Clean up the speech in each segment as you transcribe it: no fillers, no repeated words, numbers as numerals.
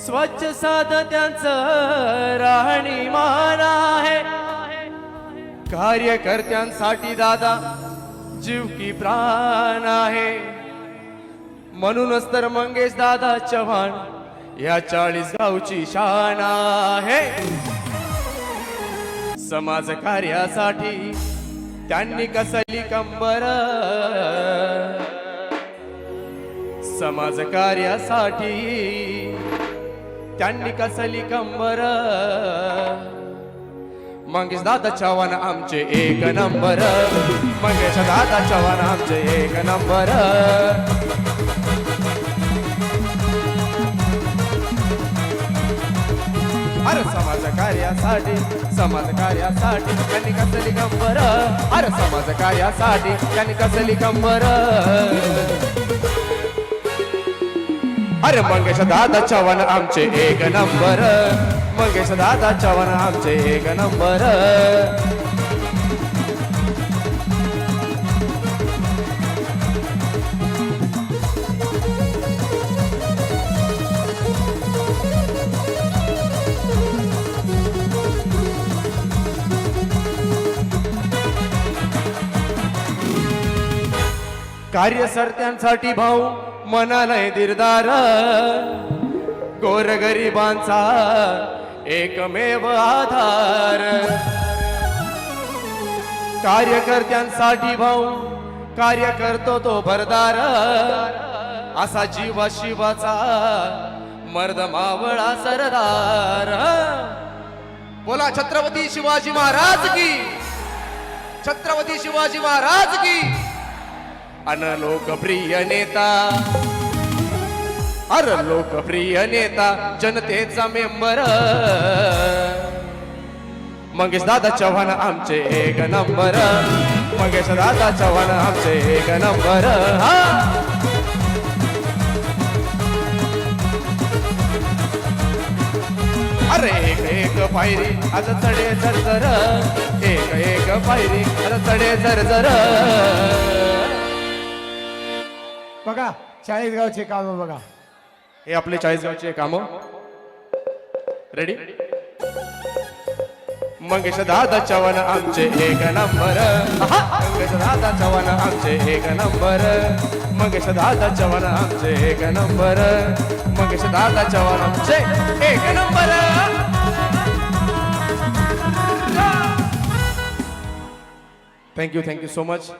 स्वच्छ साध त्यांचं राहणीमान आहे. कार्यकर्त्यांसाठी दादा जीव की प्राण आहे. म्हणूनच तर मंगेश दादा चव्हाण या 40 गावची शान आहे. समाज कार्यासाठी त्यांनी कसली कंबर. समाज कार्यासाठी त्यांनी कसली कंबर. मंगेश दादा चव्हाण आमचे एक नंबर. मंगेश दादा चव्हाण आमचे एक नंबर. अरे समाज कार्यासाठी त्यांनी कसली कंबर. अरे समाज कार्यासाठी त्यांनी कसली कंबर. अरे मंगेश दादा चव्हाण आमचे एक नंबर. मंगेश दादा चव्हाण आमचे एक नंबर. कार्यकर्त्यांसाठी भाऊ मनालय दिरदार. गोरगरिबांचा एकमेव आधार. कार्यकर्त्यांसाठी भाऊ कार्य करतो तो भरदार. असा जीवा शिवाचा मर्द मावळा सरदार. बोला छत्रपती शिवाजी महाराज की. छत्रपती शिवाजी महाराज की. अन लोकप्रिय नेता. अरे लोकप्रिय नेता जनतेचा मेंबर. मंगेश दादा चव्हाण आमचे एक नंबर. मंगेश दादा चव्हाण आमचे एक नंबर. अरे एक एक पायरी आता चढे झरझर. एक एक पायरी आता चढे झरझर. बघा 40 गावचे काम बघा. हे आपले 40 गावचे काम. रेडी. मंगेश दादा चव्हाण आमचे एक नंबर. मंगेश दादा चव्हाण आमचे एक नंबर. मंगेश दादा चव्हाण आमचे एक नंबर. मंगेश दादा चव्हाण आमचे एक नंबर. Thank you so much.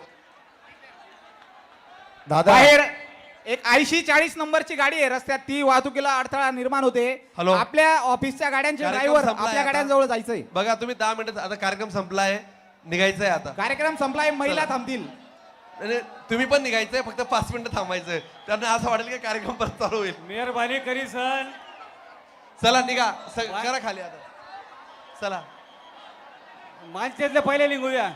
दादा बाहेर एक 80-40 नंबरची गाडी आहे रस्त्यात. ती वाहतुकीला अडथळा निर्माण होते. हॅलो. आपल्या ऑफिसच्या गाड्यांचे कार्यक्रम ड्रायव्हर संपलाय आपल्या आता. गाड्यांजवळ जायचंय. बघा तुम्ही 10 मिनिटं आता कार्यक्रम संपलाय. निघायचंय आता. कार्यक्रम संपलाय. महिला चला. थांबतील. आणि तुम्ही पण निघायचंय. फक्त 5 मिनिटं थांबायचं. त्यांना असं वाटेल की कार्यक्रम परत चालू होईल. मेहरबानी करी सण. चला निघा. करा खाली आता. चला माणसातले पहिले निघूया.